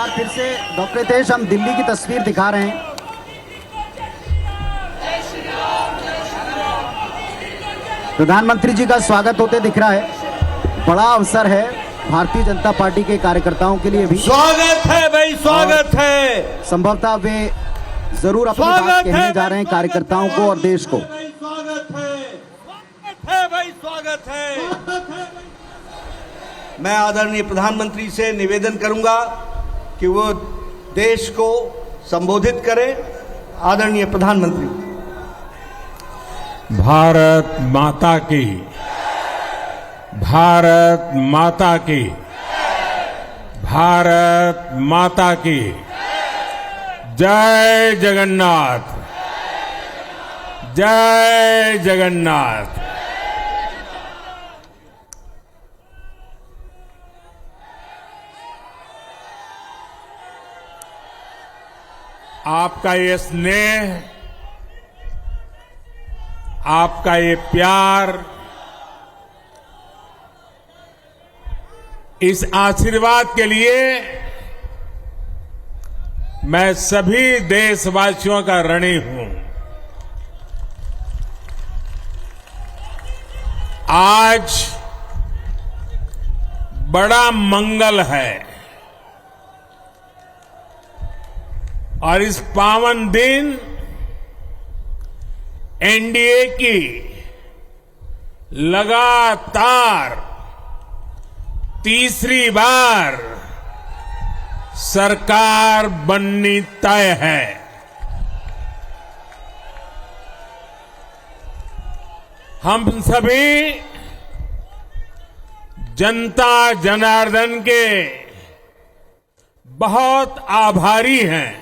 बार फिर से डॉक्टर रितेश हम दिल्ली की तस्वीर दिखा रहे हैं। प्रधानमंत्री जी का स्वागत होते दिख रहा है। बड़ा अवसर है भारतीय जनता पार्टी के कार्यकर्ताओं के लिए भी। स्वागत है भाई, स्वागत है। संभवतः वे जरूर अपनी बात कहने जा रहे हैं कार्यकर्ताओं को और देश को। स्वागत है भाई, स्वागत है। मैं आदरणीय प्रधानमंत्री से निवेदन करूंगा कि वो देश को संबोधित करें। आदरणीय प्रधानमंत्री। भारत माता की, भारत माता की, भारत माता की जय जगन्नाथ, जय जगन्नाथ। आपका ये स्नेह, आपका ये प्यार, इस आशीर्वाद के लिए मैं सभी देशवासियों का ऋणी हूं। आज बड़ा मंगल है और इस पावन दिन एनडीए की लगातार तीसरी बार सरकार बननी तय है। हम सभी जनता जनार्दन के बहुत आभारी हैं।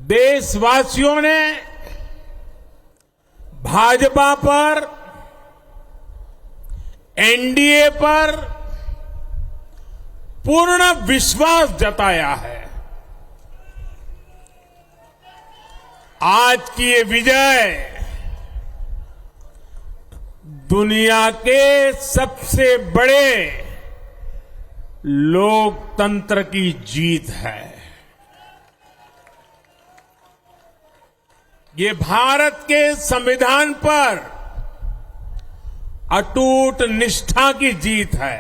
देशवासियों ने भाजपा पर, एनडीए पर पूर्ण विश्वास जताया है। आज की ये विजय दुनिया के सबसे बड़े लोकतंत्र की जीत है। ये भारत के संविधान पर अटूट निष्ठा की जीत है।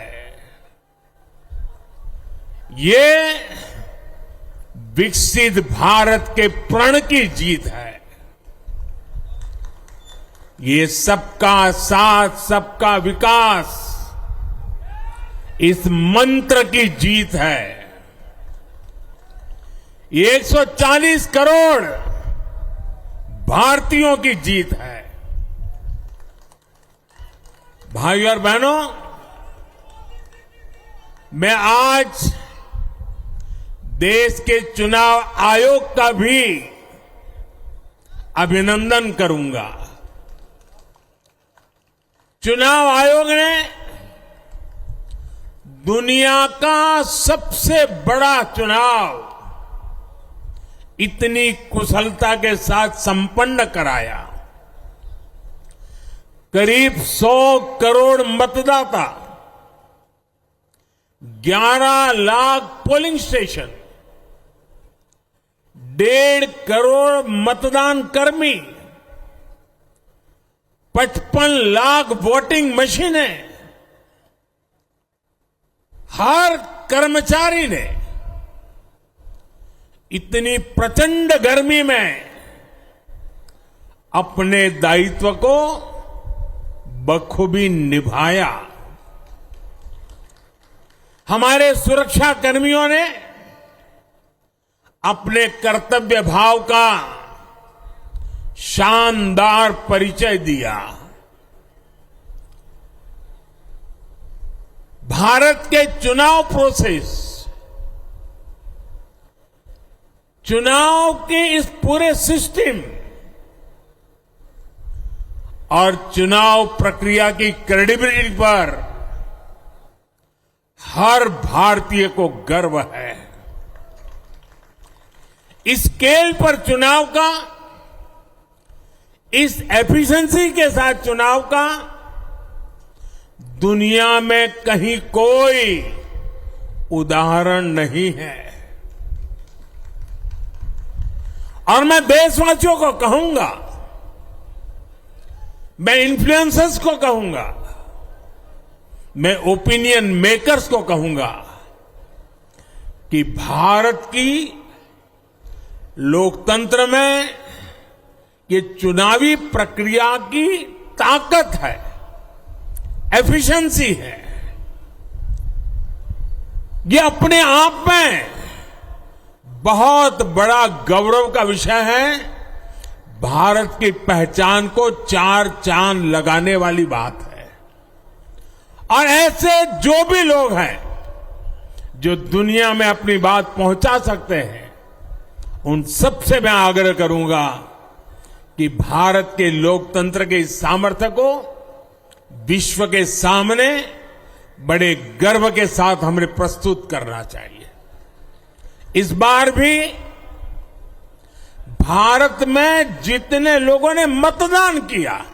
ये विकसित भारत के प्रण की जीत है। ये सबका साथ, सबका विकास, इस मंत्र की जीत है। ये 140 करोड़ भारतीयों की जीत है। भाइयों और बहनों, मैं आज देश के चुनाव आयोग का भी अभिनंदन करूंगा। चुनाव आयोग ने दुनिया का सबसे बड़ा चुनाव इतनी कुशलता के साथ संपन्न कराया। करीब 100 करोड़ मतदाता, 11 लाख पोलिंग स्टेशन, 1.5 करोड़ मतदान कर्मी, 55 लाख वोटिंग मशीनें, हर कर्मचारी ने इतनी प्रचंड गर्मी में अपने दायित्व को बखूबी निभाया। हमारे सुरक्षा कर्मियों ने अपने कर्तव्य भाव का शानदार परिचय दिया। भारत के चुनाव प्रोसेस, चुनाव के इस पूरे सिस्टम और चुनाव प्रक्रिया की क्रेडिबिलिटी पर हर भारतीय को गर्व है। इस स्केल पर चुनाव का, इस एफिशिएंसी के साथ चुनाव का दुनिया में कहीं कोई उदाहरण नहीं है। और मैं देशवासियों को कहूंगा, मैं इन्फ्लुएंसर्स को कहूंगा, मैं ओपिनियन मेकर्स को कहूंगा कि भारत की लोकतंत्र में ये चुनावी प्रक्रिया की ताकत है, एफिशिएंसी है। ये अपने आप में बहुत बड़ा गौरव का विषय है। भारत की पहचान को चार चांद लगाने वाली बात है। और ऐसे जो भी लोग हैं जो दुनिया में अपनी बात पहुंचा सकते हैं, उन सबसे मैं आग्रह करूंगा कि भारत के लोकतंत्र के इस सामर्थ्य को विश्व के सामने बड़े गर्व के साथ हमें प्रस्तुत करना चाहिए। इस बार भी भारत में जितने लोगों ने मतदान किया,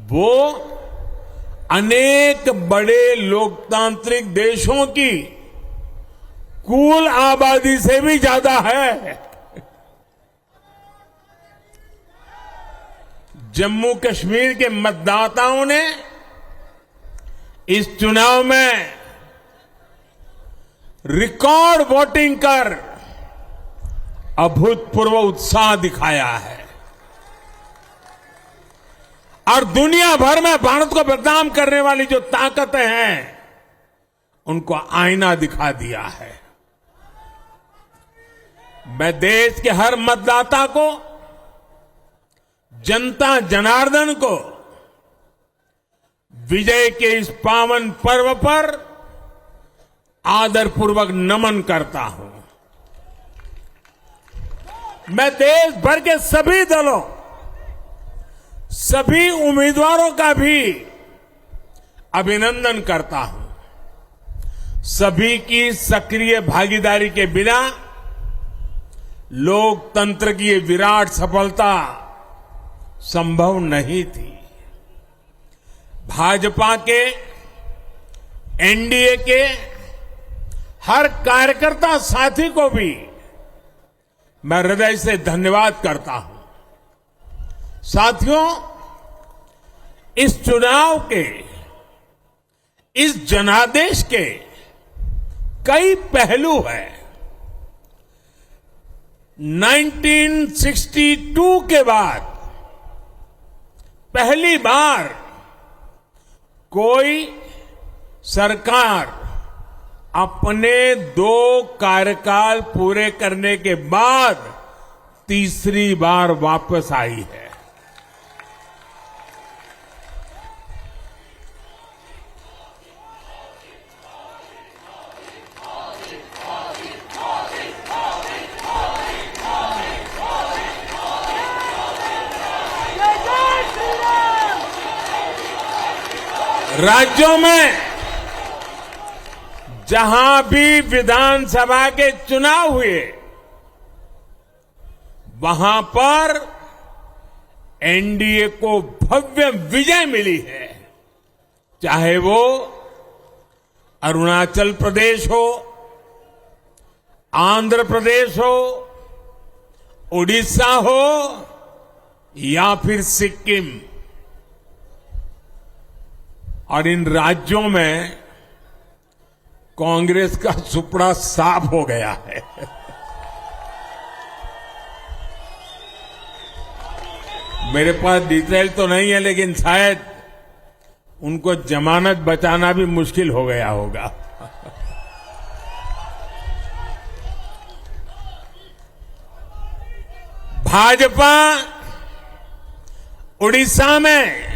वो अनेक बड़े लोकतांत्रिक देशों की कुल आबादी से भी ज्यादा है। जम्मू कश्मीर के मतदाताओं ने इस चुनाव में रिकॉर्ड वोटिंग कर अभूतपूर्व उत्साह दिखाया है और दुनिया भर में भारत को बदनाम करने वाली जो ताकतें हैं, उनको आईना दिखा दिया है। मैं देश के हर मतदाता को, जनता जनार्दन को विजय के इस पावन पर्व पर आदरपूर्वक नमन करता हूं। मैं देश भर के सभी दलों, सभी उम्मीदवारों का भी अभिनंदन करता हूं। सभी की सक्रिय भागीदारी के बिना लोकतंत्र की ये विराट सफलता संभव नहीं थी। भाजपा के, एनडीए के हर कार्यकर्ता साथी को भी मैं हृदय से धन्यवाद करता हूं। साथियों, इस चुनाव के, इस जनादेश के कई पहलू हैं। 1962 के बाद पहली बार कोई सरकार अपने 2 कार्यकाल पूरे करने के बाद तीसरी बार वापस आई है। राज्यों में जहां भी विधानसभा के चुनाव हुए, वहां पर एनडीए को भव्य विजय मिली है। चाहे वो अरुणाचल प्रदेश हो, आंध्र प्रदेश हो, उड़ीसा हो या फिर सिक्किम। और इन राज्यों में कांग्रेस का सुपड़ा साफ हो गया है। मेरे पास डिटेल तो नहीं है, लेकिन शायद उनको जमानत बचाना भी मुश्किल हो गया होगा। भाजपा उड़ीसा में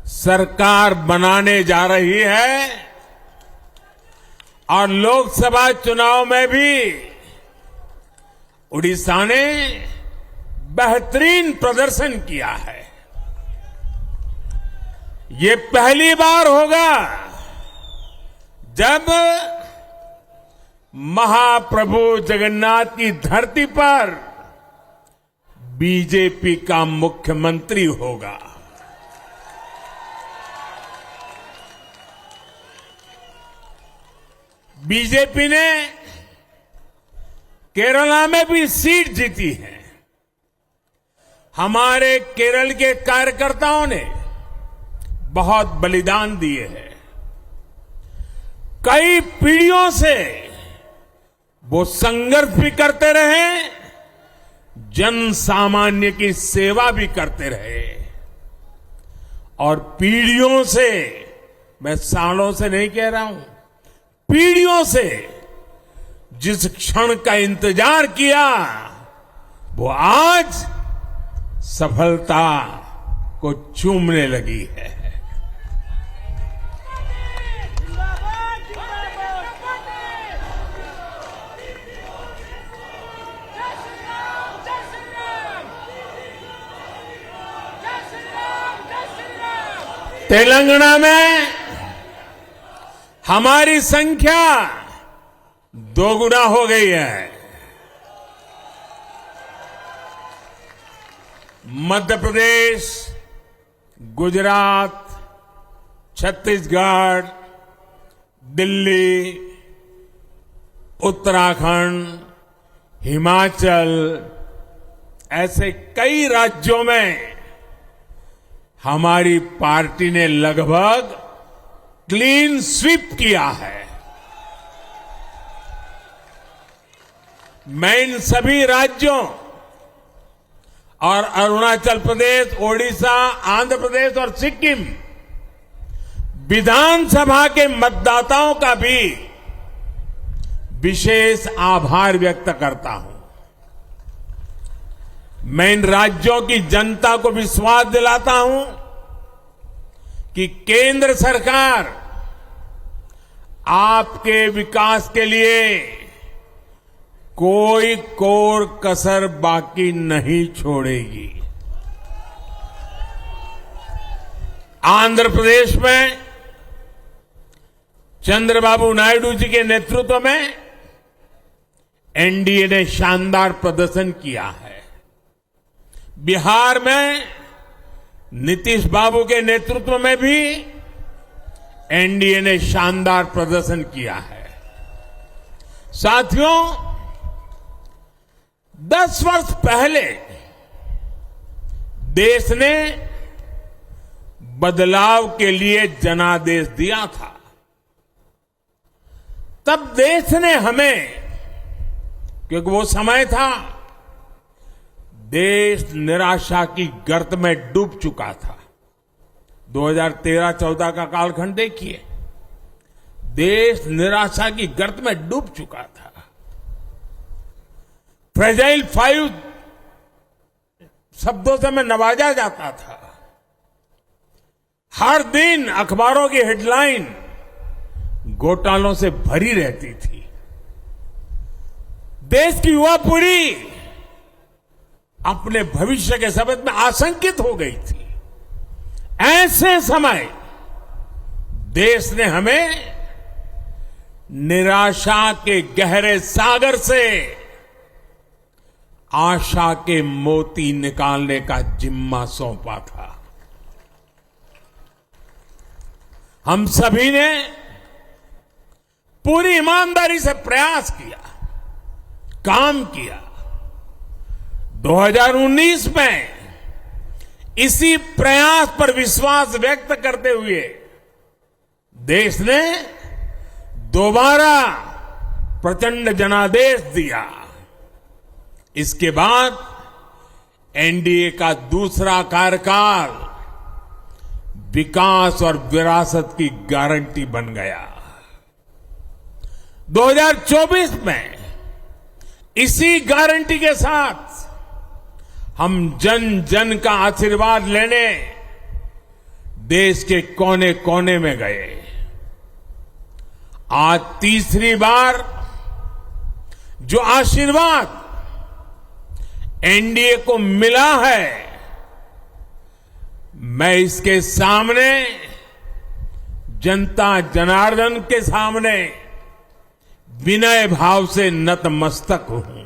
सरकार बनाने जा रही है और लोकसभा चुनाव में भी उड़ीसा ने बेहतरीन प्रदर्शन किया है। ये पहली बार होगा जब महाप्रभु जगन्नाथ की धरती पर बीजेपी का मुख्यमंत्री होगा। बीजेपी ने केरला में भी सीट जीती है। हमारे केरल के कार्यकर्ताओं ने बहुत बलिदान दिए हैं। कई पीढ़ियों से वो संघर्ष भी करते रहे, जन सामान्य की सेवा भी करते रहे। और पीढ़ियों से, मैं सालों से नहीं कह रहा हूं, पीढ़ियों से जिस क्षण का इंतजार किया, वो आज सफलता को चूमने लगी है। तेलंगाना में हमारी संख्या दोगुना हो गई है। मध्य प्रदेश, गुजरात, छत्तीसगढ़, दिल्ली, उत्तराखंड, हिमाचल, ऐसे कई राज्यों में हमारी पार्टी ने लगभग क्लीन स्वीप किया है। मैं इन सभी राज्यों और अरुणाचल प्रदेश, ओडिशा, आंध्र प्रदेश और सिक्किम विधानसभा के मतदाताओं का भी विशेष आभार व्यक्त करता हूं। मैं इन राज्यों की जनता को विश्वास दिलाता हूं कि केंद्र सरकार आपके विकास के लिए कोई कोर कसर बाकी नहीं छोड़ेगी। आंध्र प्रदेश में चंद्रबाबू नायडू जी के नेतृत्व में एनडीए ने शानदार प्रदर्शन किया है। बिहार में नीतीश बाबू के नेतृत्व में भी एनडीए ने शानदार प्रदर्शन किया है। साथियों, 10 वर्ष पहले देश ने बदलाव के लिए जनादेश दिया था। तब देश ने हमें, क्योंकि वो समय था देश निराशा की गर्त में डूब चुका था। 2013-14 का कालखंड देखिए, देश निराशा की गर्त में डूब चुका था। फ्रेजाइल 5 शब्दों से मैं नवाजा जाता था। हर दिन अखबारों की हेडलाइन घोटालों से भरी रहती थी। देश की युवा पीढ़ी अपने भविष्य के संबंध में आशंकित हो गई थी। ऐसे समय देश ने हमें निराशा के गहरे सागर से आशा के मोती निकालने का जिम्मा सौंपा था। हम सभी ने पूरी ईमानदारी से प्रयास किया, काम किया। 2019 में इसी प्रयास पर विश्वास व्यक्त करते हुए देश ने दोबारा प्रचंड जनादेश दिया। इसके बाद एनडीए का दूसरा कार्यकाल विकास और विरासत की गारंटी बन गया। 2024 में इसी गारंटी के साथ हम जन जन का आशीर्वाद लेने देश के कोने कोने में गए। आज तीसरी बार जो आशीर्वाद एनडीए को मिला है, मैं इसके सामने, जनता जनार्दन के सामने विनय भाव से नतमस्तक हूं।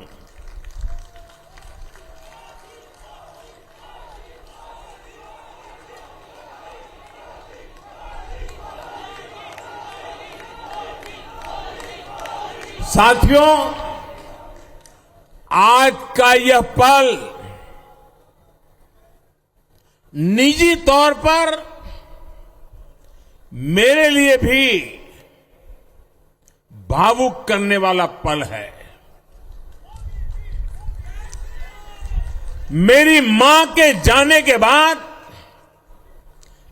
साथियों, आज का यह पल निजी तौर पर मेरे लिए भी भावुक करने वाला पल है। मेरी मां के जाने के बाद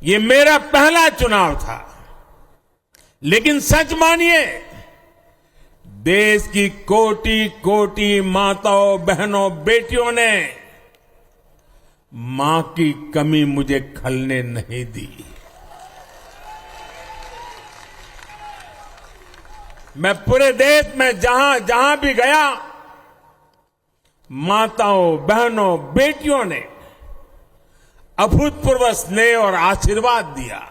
ये मेरा पहला चुनाव था, लेकिन सच मानिए, देश की कोटि कोटि माताओं, बहनों, बेटियों ने मां की कमी मुझे खलने नहीं दी। मैं पूरे देश में जहां जहां भी गया, माताओं, बहनों, बेटियों ने अभूतपूर्व स्नेह और आशीर्वाद दिया।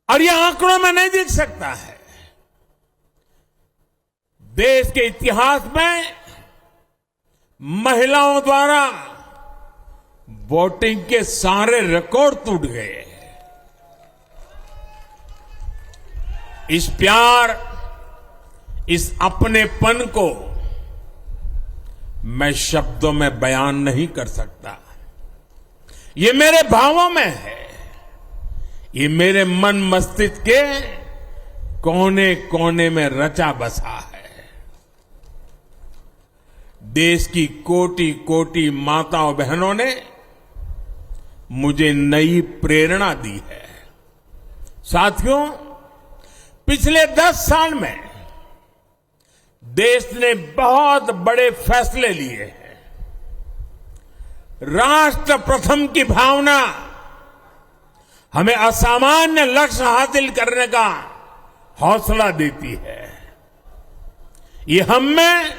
और यह आंकड़ों में नहीं दिख सकता है। देश के इतिहास में महिलाओं द्वारा वोटिंग के सारे रिकॉर्ड टूट गए। इस प्यार, इस अपनेपन को मैं शब्दों में बयान नहीं कर सकता। ये मेरे भावों में है, ये मेरे मन मस्तिष्क के कोने कोने में रचा बसा है। देश की कोटि कोटि माताओं बहनों ने मुझे नई प्रेरणा दी है। साथियों, पिछले 10 साल में देश ने बहुत बड़े फैसले लिए हैं। राष्ट्र प्रथम की भावना हमें असामान्य लक्ष्य हासिल करने का हौसला देती है। ये हम में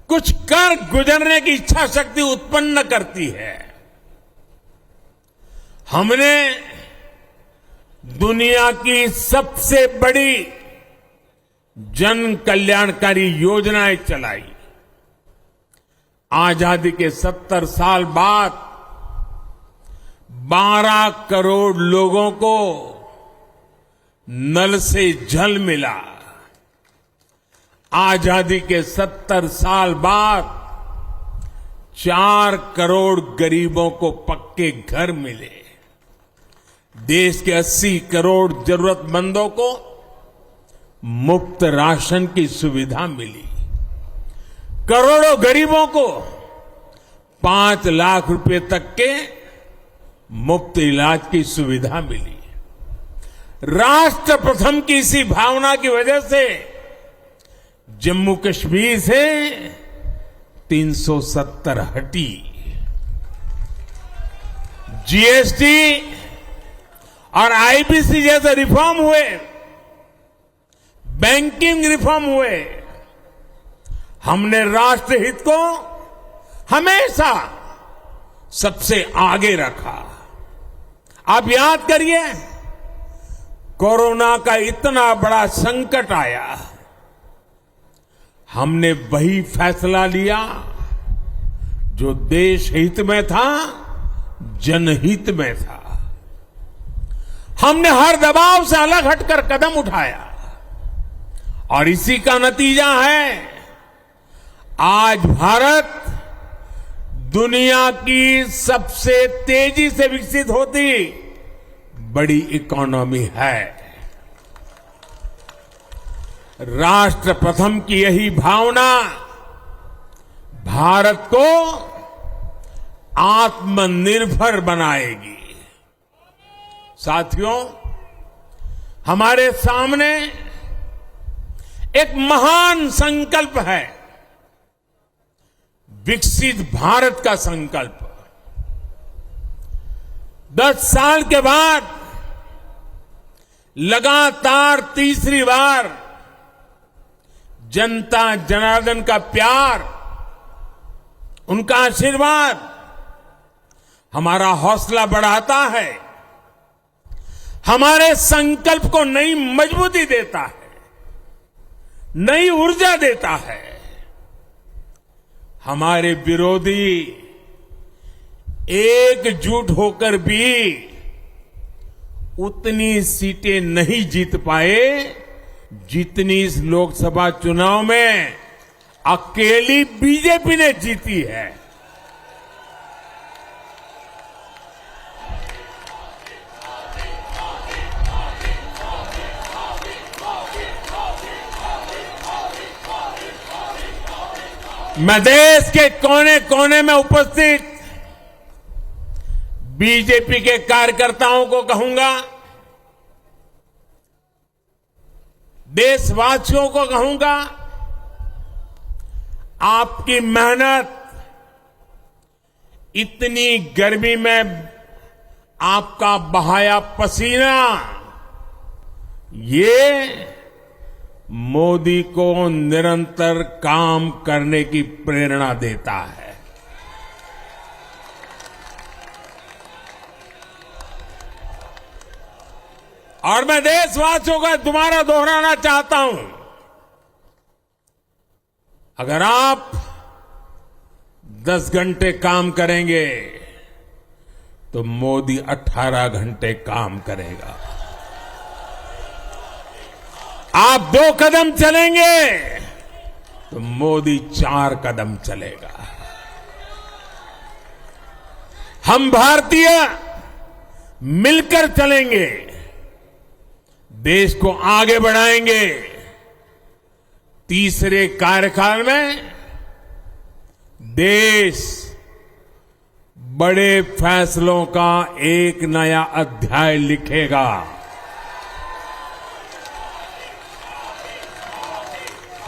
कुछ कर गुजरने की इच्छा शक्ति उत्पन्न करती है। हमने दुनिया की सबसे बड़ी जन कल्याणकारी योजनाएं चलाई। आजादी के 70 साल बाद 12 करोड़ लोगों को नल से जल मिला। आजादी के 70 साल बाद 4 करोड़ गरीबों को पक्के घर मिले। देश के 80 करोड़ जरूरतमंदों को मुफ्त राशन की सुविधा मिली। करोड़ों गरीबों को 5 लाख रुपए तक के मुफ्त इलाज की सुविधा मिली। राष्ट्र प्रथम की इसी भावना की वजह से जम्मू कश्मीर से 370 हटी। जीएसटी और आईबीसी जैसे रिफॉर्म हुए, बैंकिंग रिफॉर्म हुए। हमने राष्ट्रहित को हमेशा सबसे आगे रखा। आप याद करिए, कोरोना का इतना बड़ा संकट आया, हमने वही फैसला लिया जो देश हित में था, जनहित में था। हमने हर दबाव से अलग हटकर कदम उठाया और इसी का नतीजा है आज भारत दुनिया की सबसे तेजी से विकसित होती बड़ी इकोनॉमी है। राष्ट्र प्रथम की यही भावना भारत को आत्मनिर्भर बनाएगी। साथियों, हमारे सामने एक महान संकल्प है, विकसित भारत का संकल्प। 10 साल के बाद लगातार तीसरी बार जनता जनार्दन का प्यार, उनका आशीर्वाद हमारा हौसला बढ़ाता है, हमारे संकल्प को नई मजबूती देता है, नई ऊर्जा देता है। हमारे विरोधी एकजुट होकर भी उतनी सीटें नहीं जीत पाए जितनी इस लोकसभा चुनाव में अकेली बीजेपी ने जीती है। मैं देश के कोने कोने में उपस्थित बीजेपी के कार्यकर्ताओं को कहूंगा, देशवासियों को कहूंगा, आपकी मेहनत, इतनी गर्मी में आपका बहाया पसीना, ये मोदी को निरंतर काम करने की प्रेरणा देता है। और मैं देशवासियों का दोबारा दोहराना चाहता हूं, अगर आप 10 घंटे काम करेंगे तो मोदी 18 घंटे काम करेगा। आप 2 कदम चलेंगे तो मोदी 4 कदम चलेगा। हम भारतीय मिलकर चलेंगे, देश को आगे बढ़ाएंगे। तीसरे कार्यकाल में देश बड़े फैसलों का एक नया अध्याय लिखेगा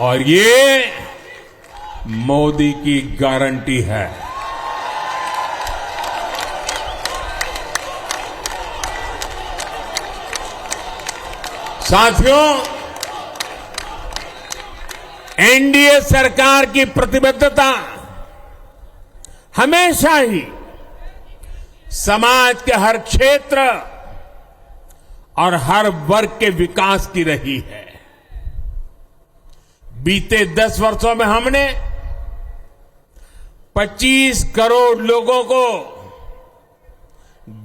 और ये मोदी की गारंटी है। साथियों, एनडीए सरकार की प्रतिबद्धता हमेशा ही समाज के हर क्षेत्र और हर वर्ग के विकास की रही है। बीते 10 वर्षों में हमने 25 करोड़ लोगों को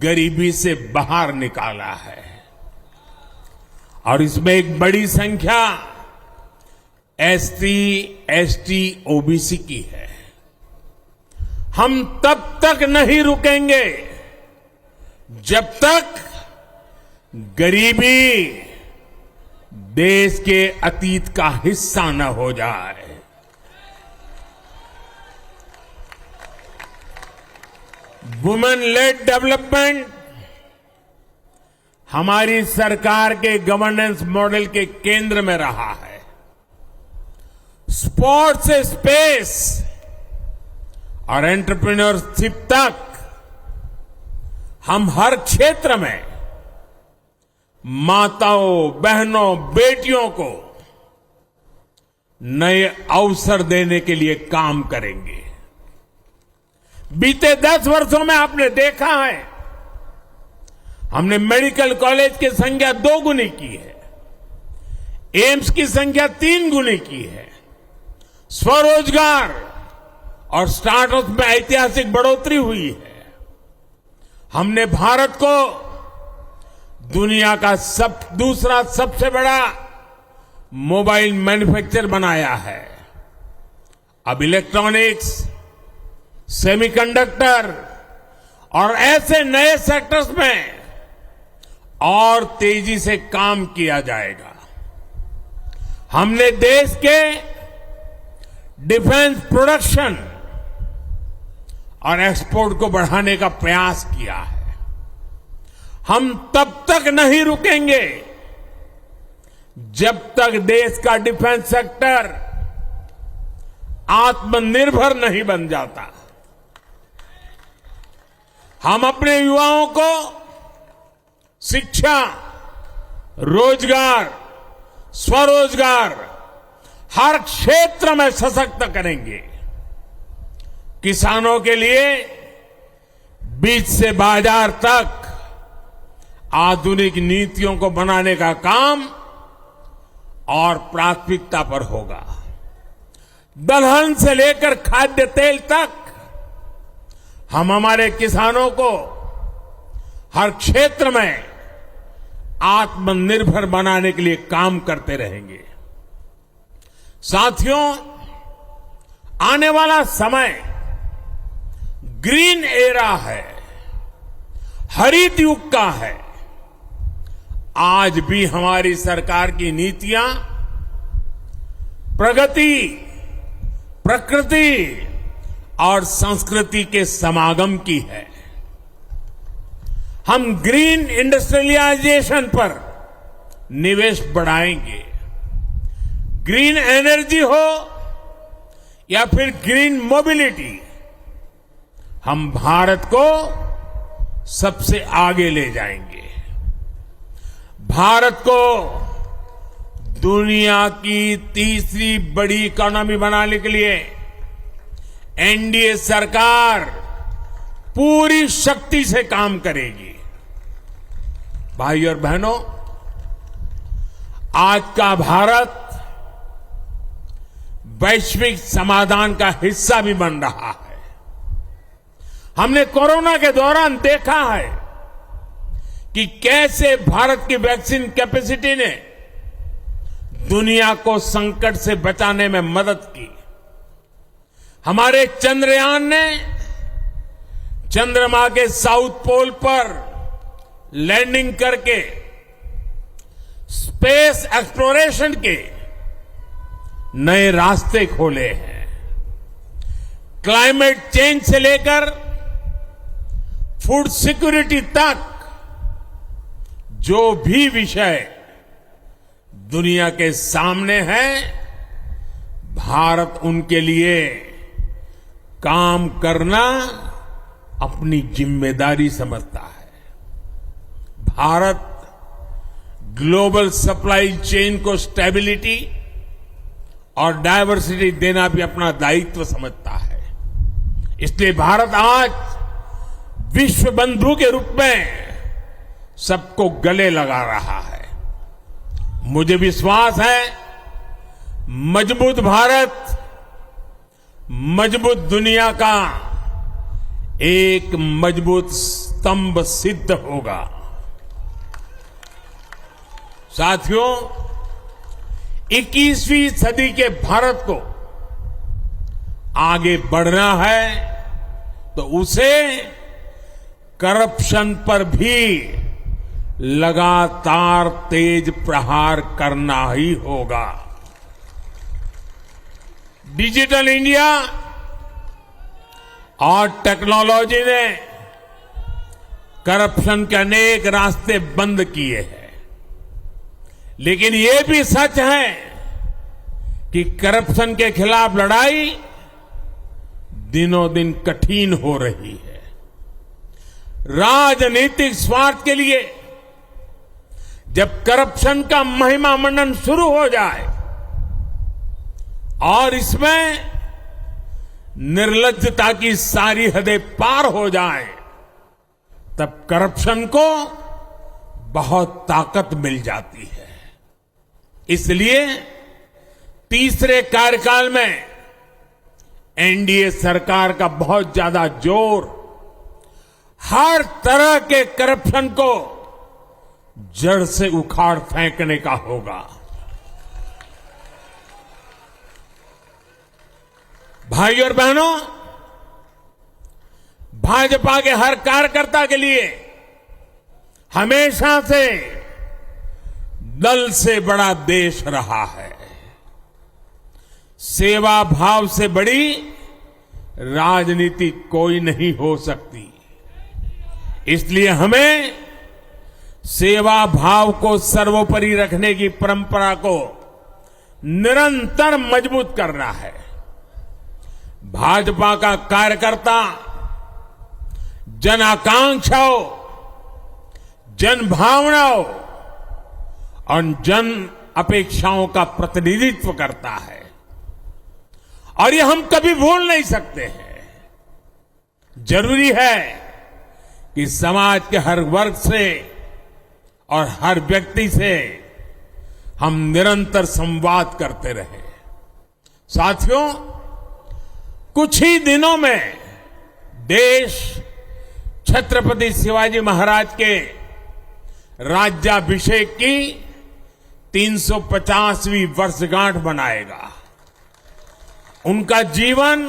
गरीबी से बाहर निकाला है और इसमें एक बड़ी संख्या एसटी, एसटी, ओबीसी की है। हम तब तक नहीं रुकेंगे जब तक गरीबी देश के अतीत का हिस्सा न हो जाए। वुमेन लेड डेवलपमेंट हमारी सरकार के गवर्नेंस मॉडल के केंद्र में रहा है। स्पोर्ट्स से स्पेस और एंटरप्रेन्योरशिप तक हम हर क्षेत्र में माताओं, बहनों, बेटियों को नए अवसर देने के लिए काम करेंगे। बीते 10 वर्षों में आपने देखा है, हमने मेडिकल कॉलेज की संख्या 2 गुनी की है, एम्स की संख्या 3 गुनी की है, स्वरोजगार और स्टार्टअप में ऐतिहासिक बढ़ोतरी हुई है। हमने भारत को दुनिया का दूसरा सबसे बड़ा मोबाइल मैन्युफैक्चरर बनाया है। अब इलेक्ट्रॉनिक्स, सेमीकंडक्टर और ऐसे नए सेक्टर्स में और तेजी से काम किया जाएगा। हमने देश के डिफेंस प्रोडक्शन और एक्सपोर्ट को बढ़ाने का प्रयास किया है। हम तब तक नहीं रुकेंगे जब तक देश का डिफेंस सेक्टर आत्मनिर्भर नहीं बन जाता। हम अपने युवाओं को शिक्षा, रोजगार, स्वरोजगार हर क्षेत्र में सशक्त करेंगे। किसानों के लिए बीज से बाजार तक आधुनिक नीतियों को बनाने का काम और प्राथमिकता पर होगा। दलहन से लेकर खाद्य तेल तक हम हमारे किसानों को हर क्षेत्र में आत्मनिर्भर बनाने के लिए काम करते रहेंगे। साथियों, आने वाला समय ग्रीन एरा है, हरित युग का है। आज भी हमारी सरकार की नीतियां प्रगति, प्रकृति और संस्कृति के समागम की है। हम ग्रीन इंडस्ट्रियलाइजेशन पर निवेश बढ़ाएंगे। ग्रीन एनर्जी हो या फिर ग्रीन मोबिलिटी, हम भारत को सबसे आगे ले जाएंगे। भारत को दुनिया की तीसरी बड़ी इकोनॉमी बनाने के लिए एनडीए सरकार पूरी शक्ति से काम करेगी। भाई और बहनों, आज का भारत वैश्विक समाधान का हिस्सा भी बन रहा है। हमने कोरोना के दौरान देखा है कि कैसे भारत की वैक्सीन कैपेसिटी ने दुनिया को संकट से बचाने में मदद की। हमारे चंद्रयान ने चंद्रमा के साउथ पोल पर लैंडिंग करके स्पेस एक्सप्लोरेशन के नए रास्ते खोले हैं। क्लाइमेट चेंज से लेकर फूड सिक्योरिटी तक जो भी विषय दुनिया के सामने है, भारत उनके लिए काम करना अपनी जिम्मेदारी समझता है। भारत ग्लोबल सप्लाई चेन को स्टेबिलिटी और डायवर्सिटी देना भी अपना दायित्व समझता है। इसलिए भारत आज विश्व बंधु के रूप में सबको गले लगा रहा है। मुझे विश्वास है, मजबूत भारत मजबूत दुनिया का एक मजबूत स्तंभ सिद्ध होगा। साथियों, 21वीं सदी के भारत को आगे बढ़ना है तो उसे करप्शन पर भी लगातार तेज प्रहार करना ही होगा। डिजिटल इंडिया और टेक्नोलॉजी ने करप्शन के अनेक रास्ते बंद किए हैं, लेकिन ये भी सच है कि करप्शन के खिलाफ लड़ाई दिनों दिन कठिन हो रही है। राजनीतिक स्वार्थ के लिए जब करप्शन का महिमा मंडन शुरू हो जाए और इसमें निर्लज्जता की सारी हदें पार हो जाए, तब करप्शन को बहुत ताकत मिल जाती है। इसलिए तीसरे कार्यकाल में एनडीए सरकार का बहुत ज्यादा जोर हर तरह के करप्शन को जड़ से उखाड़ फेंकने का होगा। भाई और बहनों, भाजपा के हर कार्यकर्ता के लिए हमेशा से दल से बड़ा देश रहा है। सेवा भाव से बड़ी राजनीति कोई नहीं हो सकती। इसलिए हमें सेवा भाव को सर्वोपरि रखने की परंपरा को निरंतर मजबूत करना है। भाजपा का कार्यकर्ता जन आकांक्षाओं, जन भावनाओं और जन अपेक्षाओं का प्रतिनिधित्व करता है और ये हम कभी भूल नहीं सकते हैं। जरूरी है कि समाज के हर वर्ग से और हर व्यक्ति से हम निरंतर संवाद करते रहे। साथियों, कुछ ही दिनों में देश छत्रपति शिवाजी महाराज के राज्याभिषेक की 350वीं वर्षगांठ मनाएगा। उनका जीवन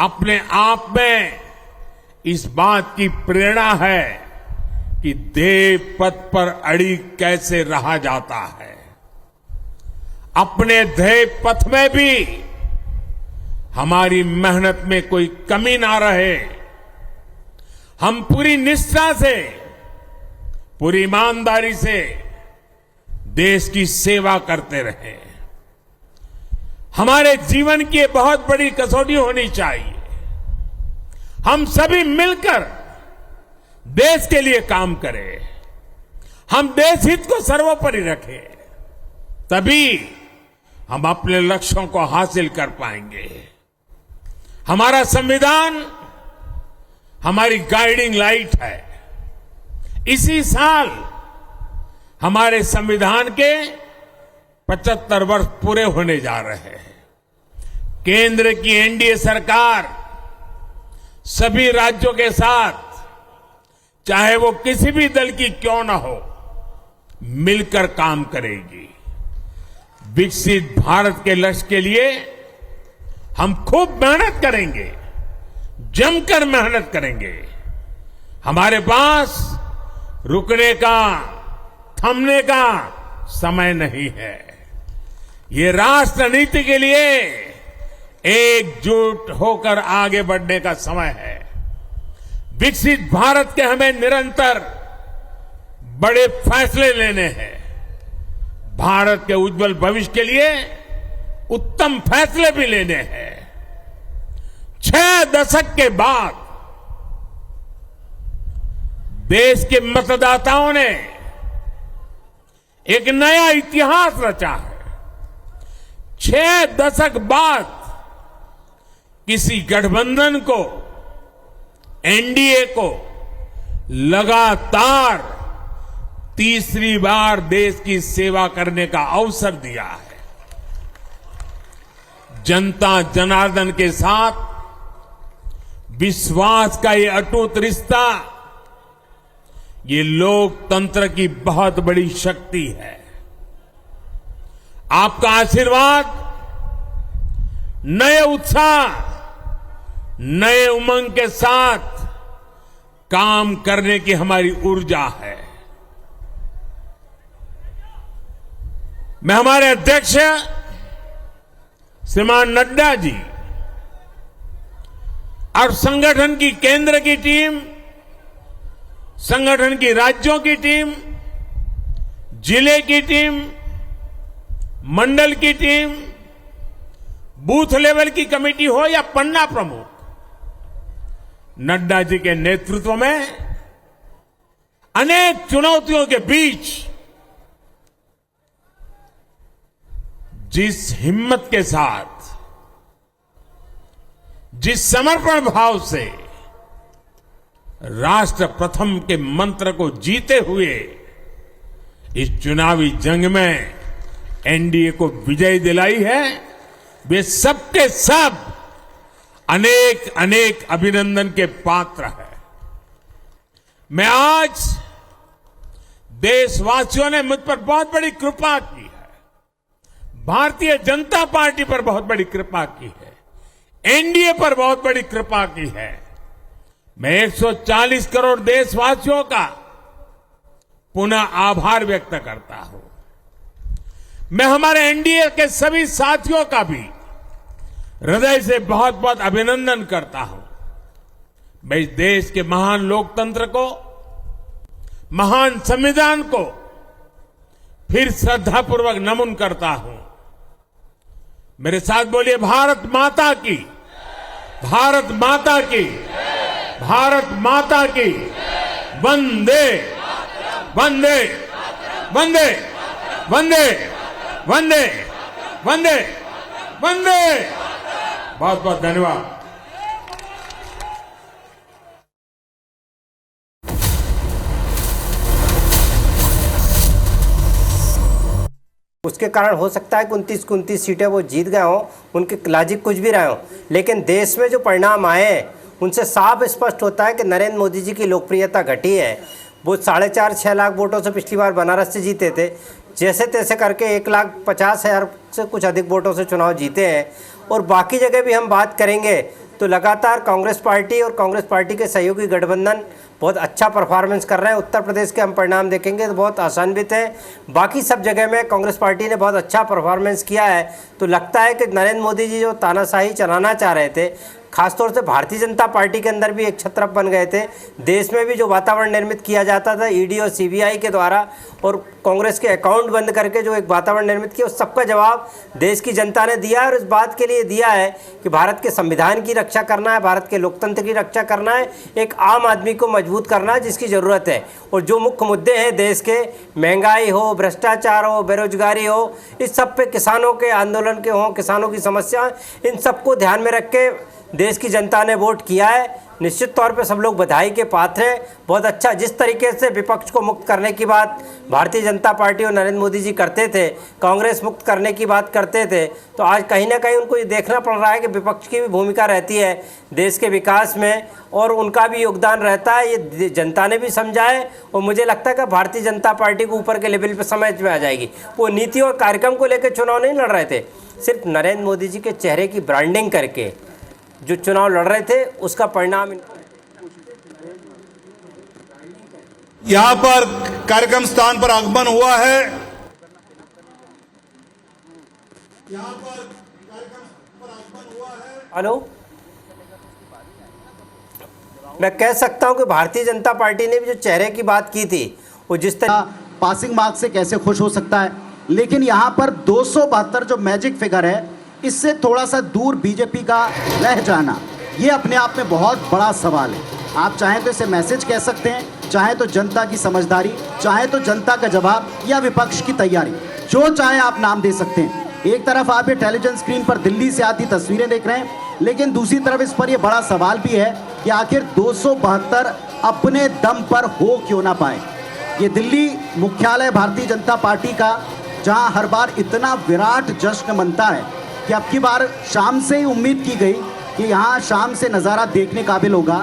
अपने आप में इस बात की प्रेरणा है कि देव पथ पर अड़ी कैसे रहा जाता है। अपने देव पथ में भी हमारी मेहनत में कोई कमी ना रहे। हम पूरी निष्ठा से, पूरी ईमानदारी से देश की सेवा करते रहे। हमारे जीवन की बहुत बड़ी कसौटी होनी चाहिए। हम सभी मिलकर देश के लिए काम करें, हम देश हित को सर्वोपरि रखें, तभी हम अपने लक्ष्यों को हासिल कर पाएंगे। हमारा संविधान हमारी गाइडिंग लाइट है। इसी साल हमारे संविधान के 75 वर्ष पूरे होने जा रहे हैं। केंद्र की एनडीए सरकार सभी राज्यों के साथ, चाहे वो किसी भी दल की क्यों ना हो, मिलकर काम करेगी। विकसित भारत के लक्ष्य के लिए हम खूब मेहनत करेंगे, जमकर मेहनत करेंगे। हमारे पास रुकने का, थमने का समय नहीं है। ये राष्ट्र नीति के लिए एकजुट होकर आगे बढ़ने का समय है। विकसित भारत के हमें निरंतर बड़े फैसले लेने हैं। भारत के उज्जवल भविष्य के लिए उत्तम फैसले भी लेने हैं। 6 दशक के बाद देश के मतदाताओं ने एक नया इतिहास रचा है। 6 दशक बाद किसी गठबंधन को, एनडीए को लगातार तीसरी बार देश की सेवा करने का अवसर दिया है। जनता जनार्दन के साथ विश्वास का ये अटूट रिश्ता, ये लोकतंत्र की बहुत बड़ी शक्ति है। आपका आशीर्वाद नए उत्साह, नए उमंग के साथ काम करने की हमारी ऊर्जा है। मैं हमारे अध्यक्ष श्रीमान नड्डा जी और संगठन की केंद्र की टीम, संगठन की राज्यों की टीम, जिले की टीम, मंडल की टीम, बूथ लेवल की कमेटी हो या पन्ना प्रमुख, नड्डा जी के नेतृत्व में अनेक चुनौतियों के बीच जिस हिम्मत के साथ, जिस समर्पण भाव से राष्ट्र प्रथम के मंत्र को जीते हुए इस चुनावी जंग में एनडीए को विजय दिलाई है, वे सबके सब अनेक अनेक अभिनंदन के पात्र हैं। मैं आज देशवासियों ने मुझ पर बहुत बड़ी कृपा की है, भारतीय जनता पार्टी पर बहुत बड़ी कृपा की है, एनडीए पर बहुत बड़ी कृपा की है। मैं 140 करोड़ देशवासियों का पुनः आभार व्यक्त करता हूं। मैं हमारे एनडीए के सभी साथियों का भी हृदय से बहुत बहुत अभिनंदन करता हूं। मैं इस देश के महान लोकतंत्र को, महान संविधान को फिर श्रद्धापूर्वक नमन करता हूं। मेरे साथ बोलिए, भारत माता की, भारत माता की, भारत माता की, वंदे वंदे वंदे वंदे वंदे वंदे वंदे। बहुत बहुत धन्यवाद। उसके कारण हो सकता है कि 29 सीटें वो जीत गए हों, उनके लॉजिक कुछ भी रहे हों, लेकिन देश में जो परिणाम आए उनसे साफ स्पष्ट होता है कि नरेंद्र मोदी जी की लोकप्रियता घटी है। वो 4.5-6 लाख वोटों से पिछली बार बनारस से जीते थे, जैसे तैसे करके 1,50,000 से कुछ अधिक वोटों से चुनाव जीते हैं। और बाकी जगह भी हम बात करेंगे तो लगातार कांग्रेस पार्टी और कांग्रेस पार्टी के सहयोगी गठबंधन बहुत अच्छा परफॉर्मेंस कर रहे हैं। उत्तर प्रदेश के हम परिणाम देखेंगे तो बहुत आशान्वित हैं। बाकी सब जगह में कांग्रेस पार्टी ने बहुत अच्छा परफॉर्मेंस किया है। तो लगता है कि नरेंद्र मोदी जी जो तानाशाही चलाना चाह रहे थे, खासतौर से भारतीय जनता पार्टी के अंदर भी एक छत्रप बन गए थे। देश में भी जो वातावरण निर्मित किया जाता था ईडी और सीबीआई के द्वारा, और कांग्रेस के अकाउंट बंद करके जो एक वातावरण निर्मित किया, उस सबका जवाब देश की जनता ने दिया। और इस बात के लिए दिया है कि भारत के संविधान की रक्षा करना है, भारत के लोकतंत्र की रक्षा करना है, एक आम आदमी को मजबूत करना है जिसकी ज़रूरत है। और जो मुख्य मुद्दे हैं देश के, महंगाई हो, भ्रष्टाचार हो, बेरोजगारी हो, इस सब पे किसानों के आंदोलन के हों, किसानों की समस्या, इन सबको ध्यान में रख के देश की जनता ने वोट किया है। निश्चित तौर पे सब लोग बधाई के पात्र हैं। बहुत अच्छा, जिस तरीके से विपक्ष को मुक्त करने की बात भारतीय जनता पार्टी और नरेंद्र मोदी जी करते थे, कांग्रेस मुक्त करने की बात करते थे, तो आज कहीं ना कहीं उनको ये देखना पड़ रहा है कि विपक्ष की भी भूमिका रहती है देश के विकास में, और उनका भी योगदान रहता है। ये जनता ने भी समझा है, और मुझे लगता है कि भारतीय जनता पार्टी को ऊपर के लेवल पर समझ में आ जाएगी। वो नीति और कार्यक्रम को लेकर चुनाव नहीं लड़ रहे थे, सिर्फ नरेंद्र मोदी जी के चेहरे की ब्रांडिंग करके जो चुनाव लड़ रहे थे, उसका परिणाम यहां पर कार्यक्रम स्थान पर आगमन हुआ है। हेलो, मैं कह सकता हूं कि भारतीय जनता पार्टी ने भी जो चेहरे की बात की थी, वो जिस तरह पासिंग मार्क्स से कैसे खुश हो सकता है, लेकिन यहां पर 272 जो मैजिक फिगर है, इससे थोड़ा सा दूर बीजेपी का रह जाना, ये अपने आप में बहुत बड़ा सवाल है। आप चाहें तो इसे मैसेज कह सकते हैं, चाहे तो जनता की समझदारी, चाहे तो जनता का जवाब, या विपक्ष की तैयारी, जो चाहे आप नाम दे सकते हैं। एक तरफ आप ये टेलीविजन स्क्रीन पर दिल्ली से आती तस्वीरें देख रहे हैं, लेकिन दूसरी तरफ इस पर यह बड़ा सवाल भी है कि आखिर 272 अपने दम पर हो क्यों ना पाए। ये दिल्ली मुख्यालय भारतीय जनता पार्टी का, जहां हर बार इतना विराट जश्न मनता है कि अब की बार शाम से ही उम्मीद की गई कि यहाँ शाम से नज़ारा देखने काबिल होगा,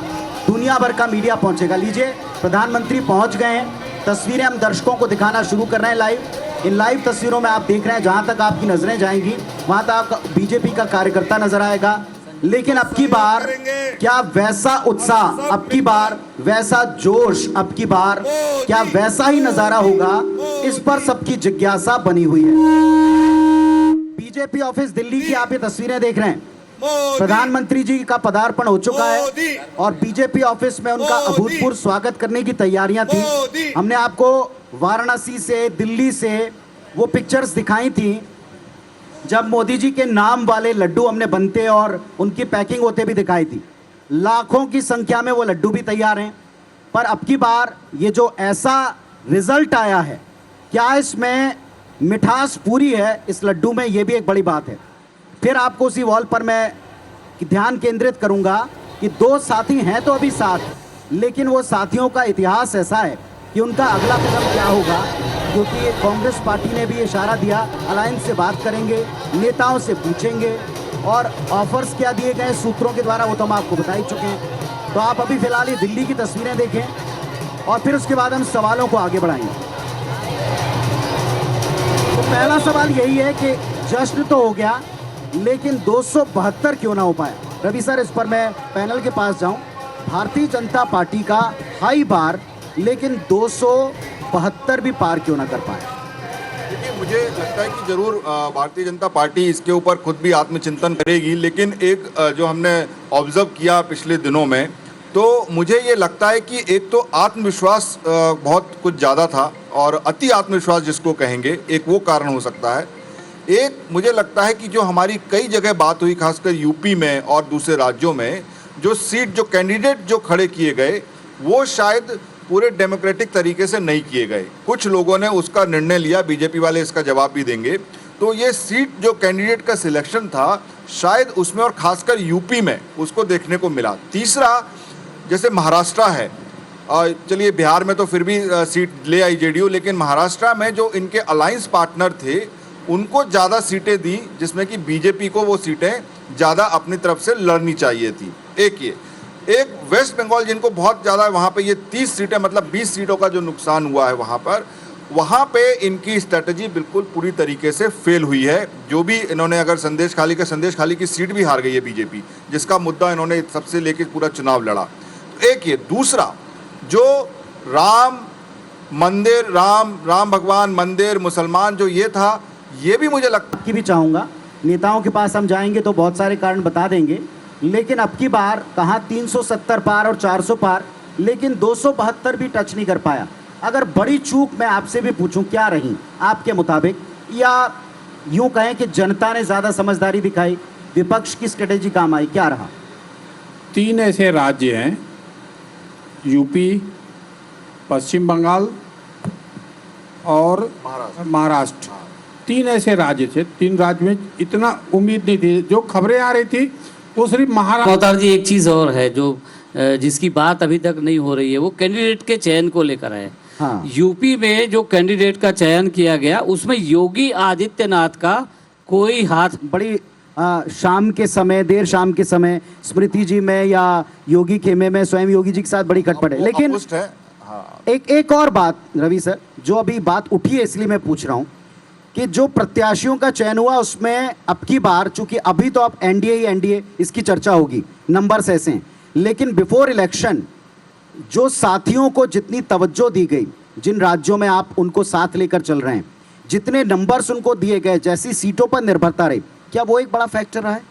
दुनिया भर का मीडिया पहुँचेगा। लीजिए, प्रधानमंत्री पहुँच गए हैं, तस्वीरें हम दर्शकों को दिखाना शुरू कर रहे हैं लाइव। इन लाइव तस्वीरों में आप देख रहे हैं, जहाँ तक आपकी नज़रें जाएंगी वहाँ तक बीजेपी का कार्यकर्ता नजर आएगा। लेकिन अब की बार क्या वैसा उत्साह, अब की बार वैसा जोश, अब की बार क्या वैसा ही नज़ारा होगा, इस पर सबकी जिज्ञासा बनी हुई है। बीजेपी ऑफिस दिल्ली की आप ये तस्वीरें देख रहे हैं, प्रधानमंत्री जी का पदार्पण हो चुका है और बीजेपी ऑफिस में उनका अभूतपूर्व स्वागत करने की तैयारियां थी। हमने आपको वाराणसी से, दिल्ली से वो पिक्चर्स दिखाई थी जब मोदी जी के नाम वाले लड्डू हमने बनते और उनकी पैकिंग होते भी दिखाई थी। लाखों की संख्या में वो लड्डू भी तैयार हैं, पर अब की बार ये जो ऐसा रिजल्ट आया है, क्या इसमें मिठास पूरी है इस लड्डू में, ये भी एक बड़ी बात है। फिर आपको उसी वॉल पर मैं ध्यान केंद्रित करूंगा कि दो साथी हैं तो अभी साथ, लेकिन वो साथियों का इतिहास ऐसा है कि उनका अगला कदम क्या होगा, क्योंकि कांग्रेस पार्टी ने भी इशारा दिया अलायंस से बात करेंगे, नेताओं से पूछेंगे, और ऑफर्स क्या दिए गए सूत्रों के द्वारा वो तो हम आपको बता ही चुके हैं। तो आप अभी फिलहाल ये दिल्ली की तस्वीरें देखें और फिर उसके बाद हम सवालों को आगे बढ़ाएंगे। तो पहला सवाल यही है कि जश्न तो हो गया, लेकिन 272 क्यों ना हो पाए। रवि सर, इस पर मैं पैनल के पास जाऊं। भारतीय जनता पार्टी का हाई बार, लेकिन 272 भी पार क्यों ना कर पाए। देखिए, मुझे लगता है कि जरूर भारतीय जनता पार्टी इसके ऊपर खुद भी आत्मचिंतन करेगी, लेकिन एक जो हमने ऑब्जर्व किया पिछले दिनों में, तो मुझे ये लगता है कि एक तो आत्मविश्वास बहुत कुछ ज़्यादा था, और अति आत्मविश्वास जिसको कहेंगे, एक वो कारण हो सकता है। एक मुझे लगता है कि जो हमारी कई जगह बात हुई, खासकर यूपी में और दूसरे राज्यों में, जो सीट, जो कैंडिडेट जो खड़े किए गए, वो शायद पूरे डेमोक्रेटिक तरीके से नहीं किए गए। कुछ लोगों ने उसका निर्णय लिया, बीजेपी वाले इसका जवाब भी देंगे। तो ये सीट जो कैंडिडेट का सिलेक्शन था, शायद उसमें, और खासकर यूपी में, उसको देखने को मिला। तीसरा, जैसे महाराष्ट्र है, चलिए बिहार में तो फिर भी सीट ले आई जेडीयू, लेकिन महाराष्ट्र में जो इनके अलायंस पार्टनर थे, उनको ज़्यादा सीटें दी, जिसमें कि बीजेपी को वो सीटें ज़्यादा अपनी तरफ से लड़नी चाहिए थी। एक ये। एक वेस्ट बंगाल जिनको बहुत ज़्यादा वहाँ पे ये 30 सीटें मतलब 20 सीटों का जो नुकसान हुआ है वहाँ पे इनकी स्ट्रेटजी बिल्कुल पूरी तरीके से फेल हुई है। जो भी इन्होंने अगर संदेश खाली की सीट भी हार गई है बीजेपी, जिसका मुद्दा इन्होंने सबसे लेके पूरा चुनाव लड़ा। एक ये, दूसरा जो राम मंदिर, राम भगवान मंदिर, मुसलमान जो ये था, ये भी मुझे लगता की भी चाहूँगा, नेताओं के पास हम जाएंगे तो बहुत सारे कारण बता देंगे, लेकिन अब की बार कहाँ 370 पार और 400 पार, लेकिन 272 भी टच नहीं कर पाया। अगर बड़ी चूक मैं आपसे भी पूछूं क्या रही आपके मुताबिक, या यूं कहें कि जनता ने ज़्यादा समझदारी दिखाई, विपक्ष की स्ट्रेटेजी काम आई, क्या रहा? 3 ऐसे राज्य हैं, यूपी, पश्चिम बंगाल और महाराष्ट्र। 3 ऐसे राज्य थे, 3 राज्य में इतना उम्मीद नहीं थी। जो खबरें आ रही थी वो सिर्फ महाराष्ट्र। अवतार जी, एक चीज़ और है जो जिसकी बात अभी तक नहीं हो रही है, वो कैंडिडेट के चयन को लेकर है। हाँ। यूपी में जो कैंडिडेट का चयन किया गया उसमें योगी आदित्यनाथ का कोई हाथ बड़ी शाम के समय, देर शाम के समय स्मृति जी में या योगी खेमे में स्वयं योगी जी के साथ बड़ी खटपट है। लेकिन है। हाँ। एक और बात रवि सर, जो अभी बात उठी है इसलिए मैं पूछ रहा हूं कि जो प्रत्याशियों का चयन हुआ उसमें अब की बार, चूंकि अभी तो अब एनडीए इसकी चर्चा होगी, नंबर्स ऐसे हैं, लेकिन बिफोर इलेक्शन जो साथियों को जितनी तवज्जो दी गई, जिन राज्यों में आप उनको साथ लेकर चल रहे हैं, जितने नंबर्स उनको दिए गए, जैसी सीटों पर निर्भरता रही, क्या वो एक बड़ा फैक्टर रहा है?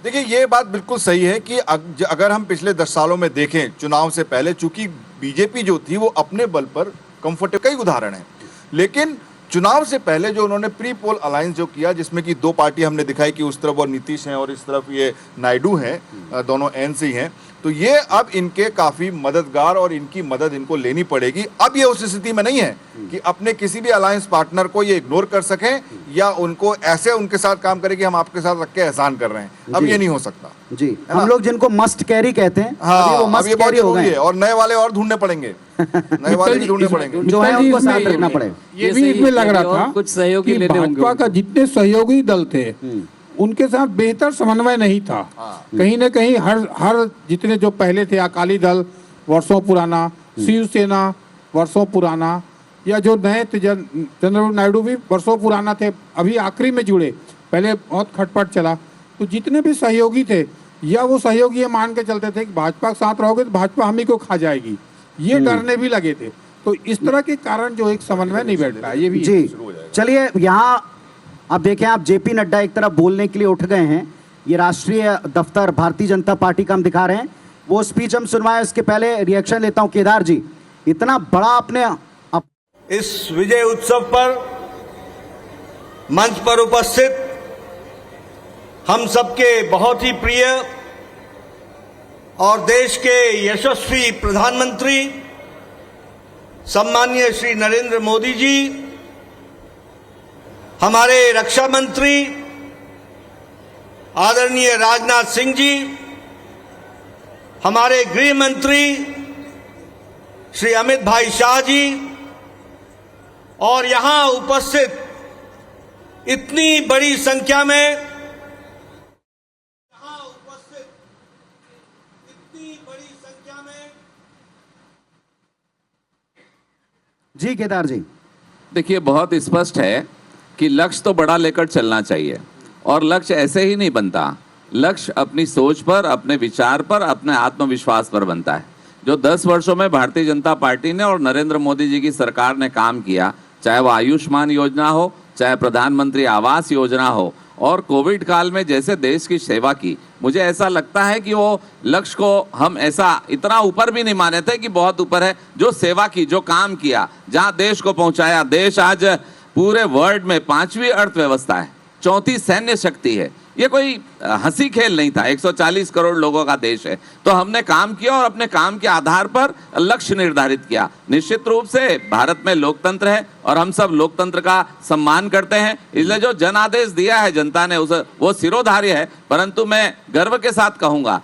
देखिए, ये बात बिल्कुल सही है कि अगर हम पिछले 10 सालों में देखें, चुनाव से पहले चूंकि बीजेपी जो थी वो अपने बल पर कंफर्टेबल, कई उदाहरण हैं, लेकिन चुनाव से पहले जो उन्होंने प्री पोल अलायंस जो किया, जिसमें कि 2 पार्टी हमने दिखाई कि उस तरफ वो नीतीश हैं और इस तरफ ये नायडू हैं, दोनों एनसी हैं, तो ये अब इनके काफ़ी मददगार और इनकी मदद इनको लेनी पड़ेगी। अब ये उस स्थिति में नहीं है कि अपने किसी भी अलायंस पार्टनर को ये इग्नोर कर सकें या उनको ऐसे उनके साथ काम करें कि हम आपके साथ रख के एहसान कर रहे हैं। अब ये नहीं हो सकता जी। हम लोग जिनको मस्ट कैरी कहते हैं, हाँ, अभी वो मस्ट कैरी हो गए और नए वाले और ढूंढने पड़ेंगे, नए वाले भी ढूंढने पड़ेंगे, जो है उनको साथ रखना पड़ेगा। ये भी इसमें लग रहा था कुछ सहयोगी कि लेने होंगे भाजपा का जितने सहयोगी दल थे उनके साथ बेहतर समन्वय नहीं था। कहीं न कहीं हर जितने जो पहले थे, अकाली दल वर्षों पुराना, शिवसेना वर्षों पुराना, या जो नए थे, चंद्रबाबू नायडू भी वर्षों पुराना थे, अभी आखिरी में जुड़े, पहले बहुत खटपट चला। तो जितने भी सहयोगी थे, या वो सहयोगी ये मान के चलते थे कि भाजपा के साथ रहोगे तो भाजपा हम ही को खा जाएगी, ये डरने भी लगे थे। तो इस तरह के कारण जो एक समन्वय नहीं बैठ रहा, ये भी जी। चलिए, यहाँ अब देखें, आप जेपी नड्डा एक तरफ बोलने के लिए उठ गए हैं, ये राष्ट्रीय दफ्तर भारतीय जनता पार्टी का हम दिखा रहे हैं, वो स्पीच हम सुनवाए, उसके पहले रिएक्शन लेता हूं। केदार जी, इतना बड़ा अपने इस विजय उत्सव पर मंच पर उपस्थित हम सबके बहुत ही प्रिय और देश के यशस्वी प्रधानमंत्री सम्माननीय श्री नरेंद्र मोदी जी, हमारे रक्षा मंत्री आदरणीय राजनाथ सिंह जी, हमारे गृह मंत्री श्री अमित भाई शाह जी, और यहां उपस्थित इतनी बड़ी संख्या में जी केदार जी, देखिए, बहुत स्पष्ट है कि लक्ष्य तो बड़ा लेकर चलना चाहिए, और लक्ष्य ऐसे ही नहीं बनता। लक्ष्य अपनी सोच पर, अपने विचार पर, अपने आत्मविश्वास पर बनता है। जो 10 वर्षों में भारतीय जनता पार्टी ने और नरेंद्र मोदी जी की सरकार ने काम किया, चाहे वो आयुष्मान योजना हो, चाहे प्रधानमंत्री आवास योजना हो, और कोविड काल में जैसे देश की सेवा की, मुझे ऐसा लगता है कि वो लक्ष्य को हम ऐसा इतना ऊपर भी नहीं माने थे कि बहुत ऊपर है। जो सेवा की, जो काम किया, जहां देश को पहुंचाया, देश आज पूरे वर्ल्ड में 5वीं अर्थव्यवस्था है, 34 सैन्य शक्ति है। ये कोई हंसी खेल नहीं था। 140 करोड़ लोगों का देश है। तो हमने काम किया और अपने काम के आधार पर लक्ष्य निर्धारित किया। निश्चित रूप से भारत में लोकतंत्र है और हम सब लोकतंत्र का सम्मान करते हैं, इसलिए जो जनादेश दिया है जनता ने, उसे वो सिरोधार्य है। परंतु मैं गर्व के साथ कहूंगा